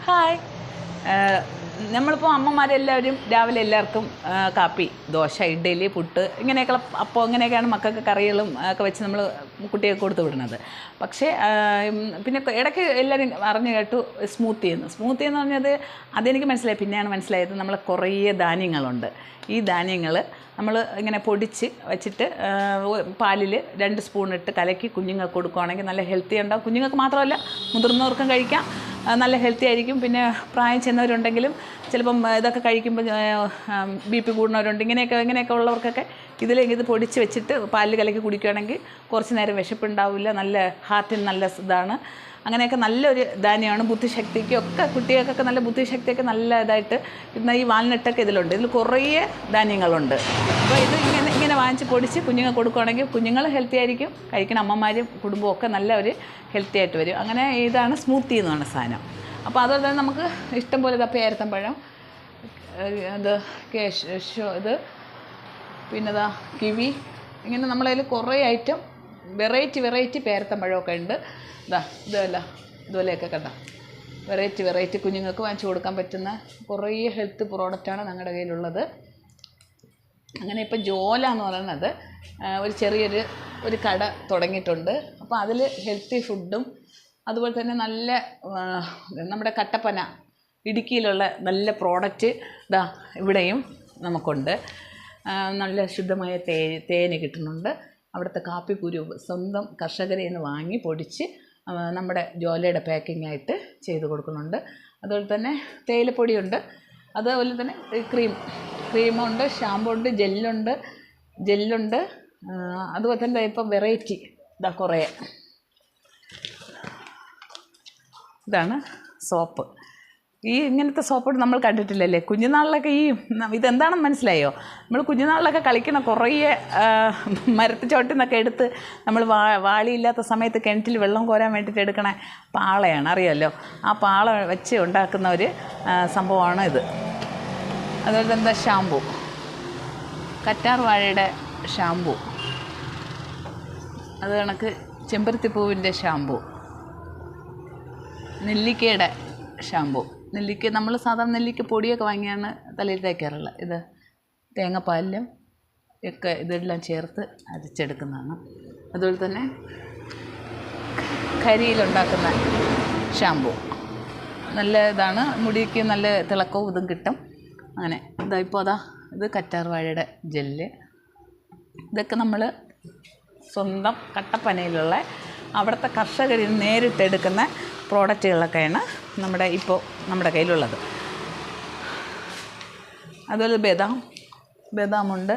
Hi. നമ്മളിപ്പോൾ അമ്മമാരെല്ലാവരും രാവിലെ എല്ലാവർക്കും കാപ്പി, ദോശ, ഇഡ്ഡലി, പുട്ട് ഇങ്ങനെയൊക്കെ അപ്പോൾ ഇങ്ങനെയൊക്കെയാണ് മക്കൾക്ക് കറികളും ഒക്കെ വെച്ച് നമ്മൾ കുട്ടികൾക്ക് കൊടുത്തു വിടുന്നത്. പക്ഷേ പിന്നെ ഇടയ്ക്ക് എല്ലാവരും അറിഞ്ഞു കേട്ടു സ്മൂത്തി എന്ന് പറഞ്ഞത് അതെനിക്ക് മനസ്സിലായി. പിന്നെയാണ് മനസ്സിലായത് നമ്മൾ കുറേ ധാന്യങ്ങളുണ്ട്. ഈ ധാന്യങ്ങൾ നമ്മൾ ഇങ്ങനെ പൊടിച്ച് വെച്ചിട്ട് പാലിൽ 2 സ്പൂൺ ഇട്ട് കലക്കി കുഞ്ഞുങ്ങൾക്ക് കൊടുക്കുകയാണെങ്കിൽ നല്ല ഹെൽത്തി ഉണ്ടാവും. കുഞ്ഞുങ്ങൾക്ക് മാത്രമല്ല മുതിർന്നവർക്കും കഴിക്കാം, നല്ല ഹെൽത്തി ആയിരിക്കും. പിന്നെ പ്രായം ചെന്നവരുണ്ടെങ്കിലും ചിലപ്പം ഇതൊക്കെ കഴിക്കുമ്പോൾ BP കൂടുന്നവരുണ്ട്. ഇങ്ങനെയൊക്കെ ഉള്ളവർക്കൊക്കെ ഇത് പൊടിച്ച് വെച്ചിട്ട് പാലിൽ കലക്കി കുടിക്കുകയാണെങ്കിൽ കുറച്ച് നേരം വിശപ്പുണ്ടാവില്ല, നല്ല ഹാർട്ടിന് നല്ല ഇതാണ്. അങ്ങനെയൊക്കെ നല്ലൊരു ധാന്യമാണ്. ബുദ്ധിശക്തിക്കൊക്കെ കുട്ടികൾക്കൊക്കെ നല്ല ബുദ്ധിശക്തിയൊക്കെ നല്ല ഇതായിട്ട് ഇന്ന് ഈ വാൽനട്ടൊക്കെ ഇതിലുണ്ട്. ഇതിൽ കുറേ ധാന്യങ്ങളുണ്ട്. അപ്പോൾ ഇത് ഇങ്ങനെ വാങ്ങിച്ച് പൊടിച്ച് കുഞ്ഞുങ്ങൾ കൊടുക്കുകയാണെങ്കിൽ കുഞ്ഞുങ്ങൾ ഹെൽത്തി ആയിരിക്കും, കഴിക്കുന്ന അമ്മമാരും കുടുംബവും ഒക്കെ നല്ല ഒരു ഹെൽത്തി ആയിട്ട് വരും. അങ്ങനെ ഇതാണ് സ്മൂത്തി എന്ന് പറഞ്ഞ സാധനം. അപ്പോൾ അതുപോലെ തന്നെ നമുക്ക് ഇഷ്ടം പോലെ പേരത്തമ്പഴം, ഇത് ഇത് പിന്നെതാ കിവി, ഇങ്ങനെ നമ്മളതിൽ കുറേ ഐറ്റം വെറൈറ്റി പേരത്തമ്പഴമൊക്കെ ഉണ്ട്. ഇതുപോലെയൊക്കെ കണ്ട വെറൈറ്റി കുഞ്ഞുങ്ങൾക്ക് വാങ്ങിച്ചു കൊടുക്കാൻ പറ്റുന്ന കുറേ ഹെൽത്ത് പ്രോഡക്റ്റാണ് ഞങ്ങളുടെ കയ്യിലുള്ളത്. അങ്ങനെ ഇപ്പോൾ ജോല എന്ന് പറയുന്നത് ഒരു ചെറിയൊരു കട തുടങ്ങിയിട്ടുണ്ട്. അപ്പോൾ അതിൽ ഹെൽത്തി ഫുഡും അതുപോലെ തന്നെ നല്ല നമ്മുടെ കട്ടപ്പന ഇടുക്കിയിലുള്ള നല്ല പ്രോഡക്റ്റ് ഇവിടെയും നമുക്കുണ്ട്. നല്ല ശുദ്ധമായ തേന് കിട്ടുന്നുണ്ട്. അവിടുത്തെ കാപ്പിക്കുരു സ്വന്തം കർഷകരിൽ നിന്ന് വാങ്ങി പൊടിച്ച് നമ്മുടെ ജോലയുടെ പാക്കിങ്ങായിട്ട് ചെയ്ത് കൊടുക്കുന്നുണ്ട്. അതുപോലെ തന്നെ തേയിലപ്പൊടിയുണ്ട്. അതുപോലെ തന്നെ ക്രീമുണ്ട്, ഷാമ്പു ഉണ്ട്, ജെല്ലുണ്ട്. അതുപോലെ തന്നെ ഇപ്പം വെറൈറ്റി കുറേ ഇതാണ് സോപ്പ്. ഇങ്ങനത്തെ സോപ്പ് നമ്മൾ കണ്ടിട്ടില്ലല്ലേ കുഞ്ഞുനാളിലൊക്കെ. ഇതെന്താണെന്ന് മനസ്സിലായോ? നമ്മൾ കുഞ്ഞുനാളിലൊക്കെ കളിക്കുന്ന കുറേ മരത്തിച്ചോട്ടിൽ നിന്നൊക്കെ എടുത്ത് നമ്മൾ വാളിയില്ലാത്ത സമയത്ത് കിണറ്റിൽ വെള്ളം കോരാൻ വേണ്ടിയിട്ട് എടുക്കണ പാളയാണ്, അറിയാമല്ലോ. ആ പാള വെച്ച് ഉണ്ടാക്കുന്ന ഒരു സംഭവമാണ് ഇത്. അതുപോലെ എന്താ ഷാമ്പു, കറ്റാർ വാഴയുടെ ഷാമ്പു, അത് കണക്ക് ചെമ്പരത്തിപ്പൂവിൻ്റെ ഷാമ്പു, നെല്ലിക്കയുടെ ഷാമ്പു. നമ്മൾ സാധാരണ നെല്ലിക്ക പൊടിയൊക്കെ വാങ്ങിയാണ് തലയിൽ തേക്കാറുള്ളത്. ഇത് തേങ്ങാപ്പാലിലും ഒക്കെ ഇതെല്ലാം ചേർത്ത് അരച്ചെടുക്കുന്നതാണ്. അതുപോലെ തന്നെ കരിയിലുണ്ടാക്കുന്ന ഷാമ്പു നല്ല ഇതാണ്, മുടിക്ക് നല്ല തിളക്കവും ഇതും കിട്ടും. അങ്ങനെ ഇപ്പോൾ ഇത് കറ്റാർ വാഴയുടെ ജെല്ല്. ഇതൊക്കെ നമ്മൾ സ്വന്തം കട്ടപ്പനയിലുള്ള അവിടുത്തെ കർഷകരിൽ നേരിട്ടെടുക്കുന്ന പ്രോഡക്റ്റുകളൊക്കെയാണ് നമ്മുടെ കയ്യിലുള്ളത്. അതുപോലെ ബദാമുണ്ട്,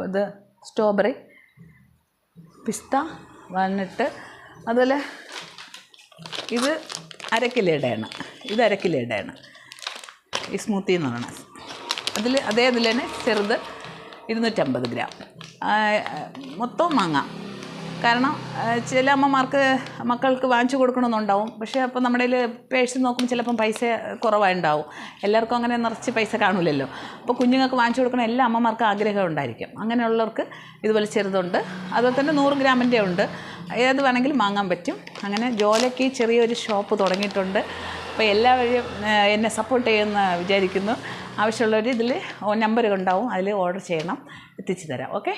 ഇത് സ്ട്രോബെറി, പിസ്ത, വാൽനട്ട്. അതുപോലെ ഇത് അരക്കിലയുടെയാണ്. ഈ സ്മൂത്തി എന്ന് പറയുന്നത്. അതിൽ തന്നെ ചെറുത് 250 ഗ്രാം. മൊത്തവും വാങ്ങാം. കാരണം ചില അമ്മമാർക്ക് മക്കൾക്ക് വാങ്ങിച്ചു കൊടുക്കണമെന്നുണ്ടാവും. പക്ഷേ അപ്പോൾ നമ്മുടെ പേഴ്സ് നോക്കുമ്പോൾ ചിലപ്പം പൈസ കുറവായിട്ടുണ്ടാവും. എല്ലാവർക്കും അങ്ങനെ നിറച്ച് പൈസ കാണില്ലല്ലോ. അപ്പോൾ കുഞ്ഞുങ്ങൾക്ക് വാങ്ങിച്ചു കൊടുക്കണം എല്ലാ അമ്മമാർക്കും ആഗ്രഹം ഉണ്ടായിരിക്കും. അങ്ങനെയുള്ളവർക്ക് ഇതുപോലെ ചെറുതുണ്ട്. അതുപോലെ തന്നെ 100 ഗ്രാമിൻ്റെ ഉണ്ട്. ഏത് വേണമെങ്കിലും വാങ്ങാൻ പറ്റും. അങ്ങനെ ജോലയ്ക്ക് ചെറിയൊരു ഷോപ്പ് തുടങ്ങിയിട്ടുണ്ട്. അപ്പോൾ എല്ലാവരും എന്നെ സപ്പോർട്ട് ചെയ്യുമെന്ന് വിചാരിക്കുന്നു. ആവശ്യമുള്ളവർ ഇതിൽ നമ്പർ ഉണ്ടാവും, അതിൽ ഓർഡർ ചെയ്യണം, എത്തിച്ചു തരാം. ഓക്കെ.